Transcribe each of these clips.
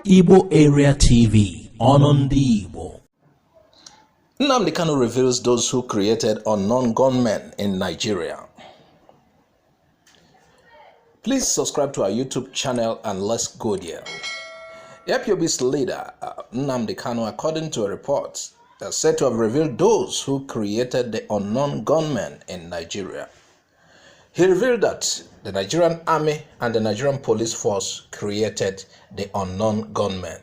Igbo Area TV, on the Igbo. Nnamdi Kanu reveals those who created unknown gunmen in Nigeria. Please subscribe to our YouTube channel and let's go there. IPOB's leader, Nnamdi Kanu, according to a report, is said to have revealed those who created the unknown gunmen in Nigeria. He revealed that the Nigerian army and the Nigerian police force created the unknown gunmen.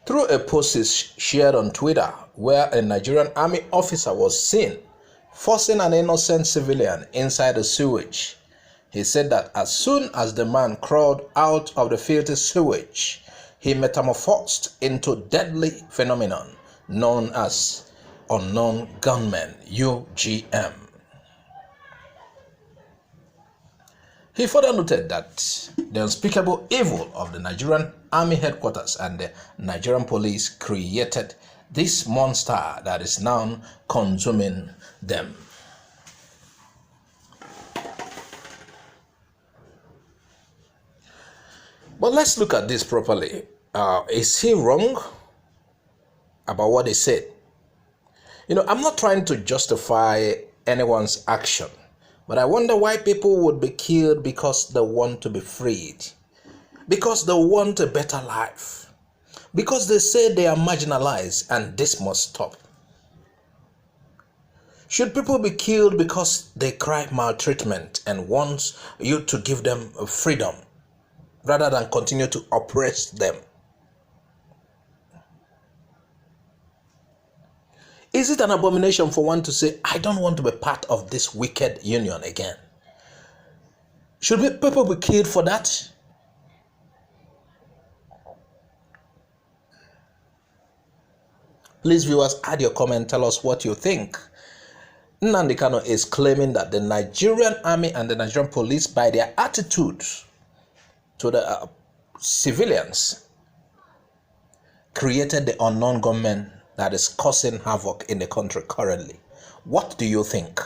Through a post shared on Twitter where a Nigerian army officer was seen forcing an innocent civilian inside the sewage, he said that as soon as the man crawled out of the filthy sewage, he metamorphosed into deadly phenomenon known as Unknown Gun Men UGM. He further noted that the unspeakable evil of the Nigerian Army headquarters and the Nigerian police created this monster that is now consuming them. But let's look at this properly. Is he wrong about what he said? I'm not trying to justify anyone's action, but I wonder why people would be killed because they want to be freed, because they want a better life, because they say they are marginalized and this must stop. Should people be killed because they cry maltreatment and want you to give them freedom rather than continue to oppress them? Is it an abomination for one to say, I don't want to be part of this wicked union again? Should people be killed for that? Please, viewers, add your comment, tell us what you think. Nnamdi Kanu is claiming that the Nigerian army and the Nigerian police, by their attitude to the civilians, created the unknown gunmen that is causing havoc in the country currently. What do you think?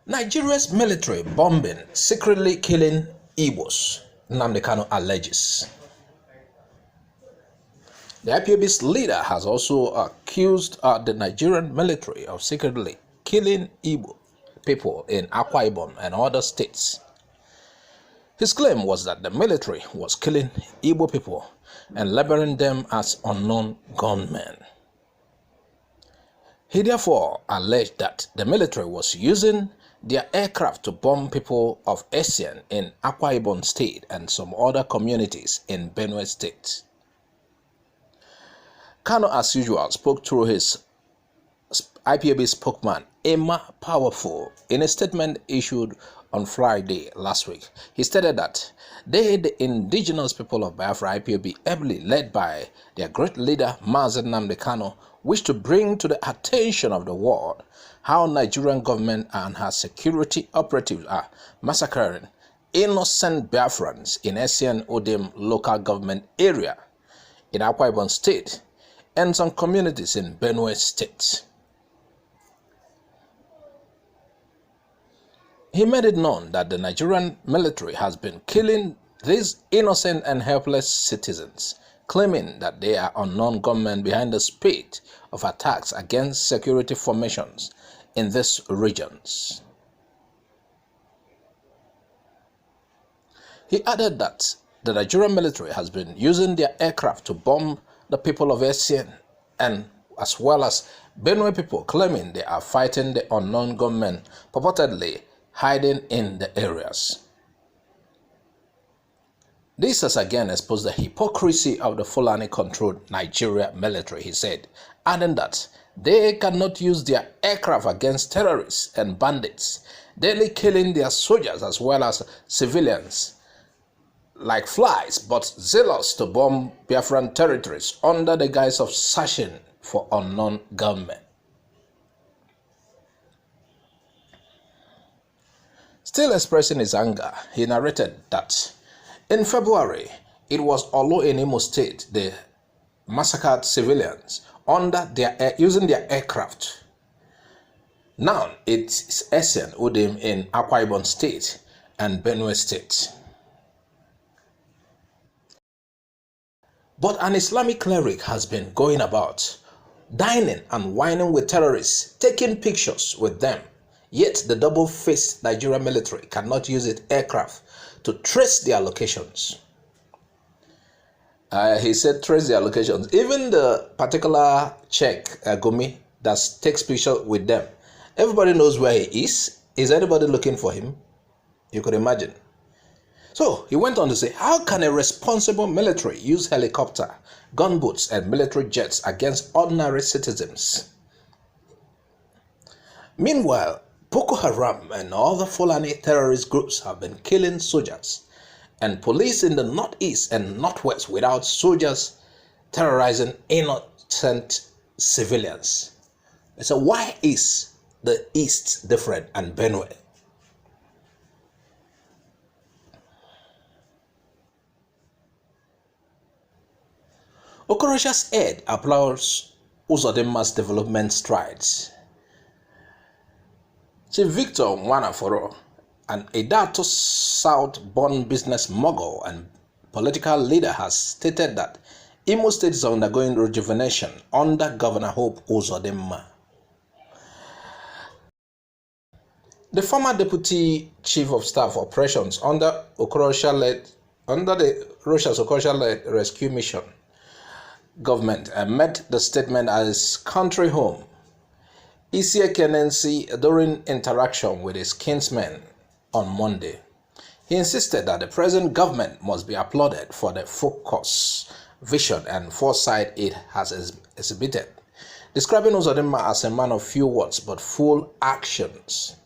Nigeria's military bombing, secretly killing Igbos, Nnamdi Kanu alleges. The IPOB's leader has also accused the Nigerian military of secretly killing Igbo people in Akwa Ibom and other states. His claim was that the military was killing Igbo people and labeling them as unknown gunmen. He therefore alleged that the military was using their aircraft to bomb people of Essien in Akwa Ibom State and some other communities in Benue State. Kanu, as usual, spoke through his IPOB spokesman, Imo Powerful, in a statement issued on Friday last week. He stated that they, the Indigenous People of Biafra, IPOB, ably led by their great leader, Nnamdi Kanu, wish to bring to the attention of the world how Nigerian government and her security operatives are massacring innocent Biafrans in Essien Odem local government area in Akwa Ibom State and some communities in Benue State. He made it known that the Nigerian military has been killing these innocent and helpless citizens, claiming that they are unknown gunmen behind the spate of attacks against security formations in these regions. He added that the Nigerian military has been using their aircraft to bomb the people of Essien and as well as Benue people, claiming they are fighting the unknown gunmen purportedly hiding in the areas. This has again exposed the hypocrisy of the Fulani-controlled Nigeria military, he said, adding that they cannot use their aircraft against terrorists and bandits, daily killing their soldiers as well as civilians like flies, but zealous to bomb Biafran territories under the guise of searching for unknown gunmen. Still expressing his anger, he narrated that in February, it was Olo in Imo State, they massacred civilians using their aircraft Now it's Essen Udim in Akwa Ibom State and Benue State. But an Islamic cleric has been going about, dining and whining with terrorists, taking pictures with them. Yet the double-faced Nigerian military cannot use its aircraft to trace their locations. He said trace their locations. Even the particular Czech, Gumi, that takes pictures with them, everybody knows where he is. Is anybody looking for him? You could imagine. So he went on to say, how can a responsible military use helicopter, gunboats, and military jets against ordinary citizens? Meanwhile, Boko Haram and other Fulani terrorist groups have been killing soldiers and police in the northeast and northwest without soldiers terrorizing innocent civilians. So why is the east different and Benue? Okorocha's aide applauds Uzodinma's development strides. Chief Victor Nwanaforo, an Edato South-born business mogul and political leader, has stated that Imo State is undergoing rejuvenation under Governor Hope Uzodinma. The former Deputy Chief of Staff Operations under the Rochas Okorocha-led rescue mission government made the statement at his country home, Isiekene, during interaction with his kinsmen on Monday. He insisted that the present government must be applauded for the focus, vision, and foresight it has exhibited, describing Uzodinma as a man of few words but full actions.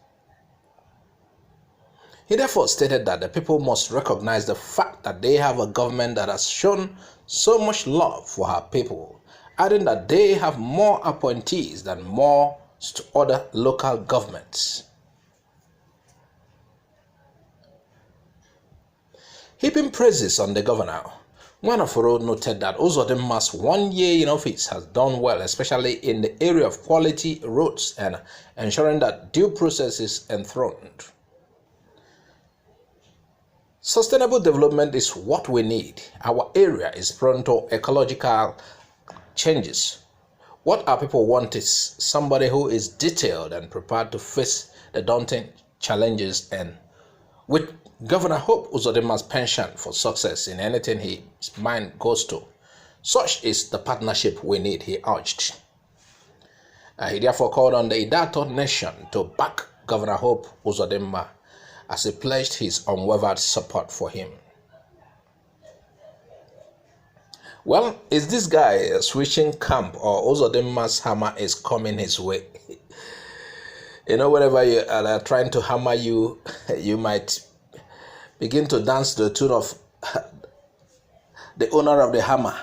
He therefore stated that the people must recognize the fact that they have a government that has shown so much love for her people, adding that they have more appointees than most other local governments. Heaping praises on the governor, Nwanaforo noted that Uzodinma's 1 year in office has done well, especially in the area of quality roads and ensuring that due process is enthroned. Sustainable development is what we need. Our area is prone to ecological changes. What our people want is somebody who is detailed and prepared to face the daunting challenges, and with Governor Hope Uzodinma's penchant for success in anything his mind goes to. Such is the partnership we need, he urged. He therefore called on the Idato nation to back Governor Hope Uzodinma as he pledged his unwavered support for him. Well, is this guy switching camp, or Uzodinma's hammer is coming his way? You know, whenever you are trying to hammer you, you might begin to dance to the tune of the owner of the hammer.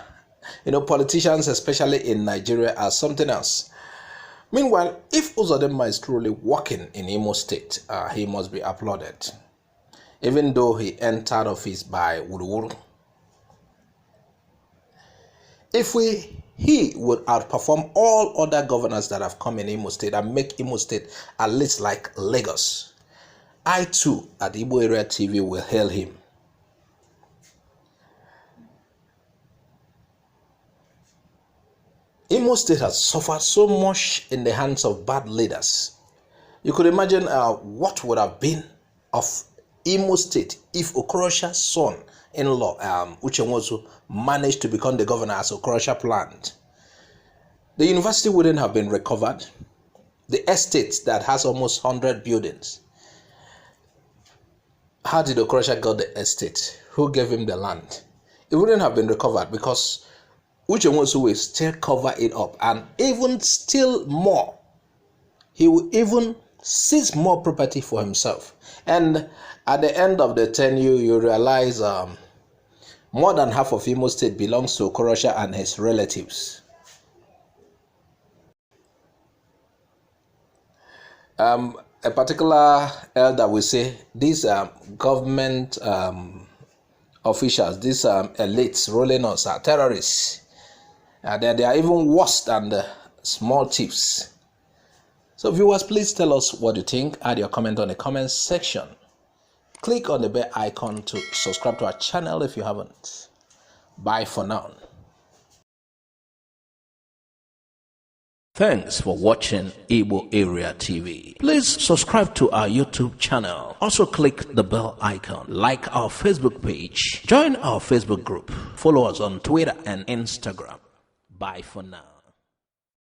You know, politicians, especially in Nigeria, are something else. Meanwhile, if Uzodinma is truly working in Imo State, he must be applauded, even though he entered office by Wuruwuru. He would outperform all other governors that have come in Imo State and make Imo State at least like Lagos. I too, at Igbo Area TV, will hail him. Imo State has suffered so much in the hands of bad leaders. You could imagine what would have been of Imo State if Okorocha's son-in-law, Uchenwozu, managed to become the governor as Okorocha planned. The university wouldn't have been recovered. The estate that has almost 100 buildings. How did Okorocha get the estate? Who gave him the land? It wouldn't have been recovered because Uchenwozu will still cover it up, and even still more. He will even seize more property for himself. And at the end of the tenure, you realize more than half of Imo State belongs to Okorocha and his relatives. A particular elder will say these government officials, these elites rolling us are terrorists. They are even worse than the small thieves. So viewers, please tell us what you think. Add your comment on the comment section. Click on the bell icon to subscribe to our channel if you haven't. Bye for now. Thanks for watching Igbo Area TV. Please subscribe to our YouTube channel. Also click the bell icon. Like our Facebook page. Join our Facebook group. Follow us on Twitter and Instagram. Bye for now.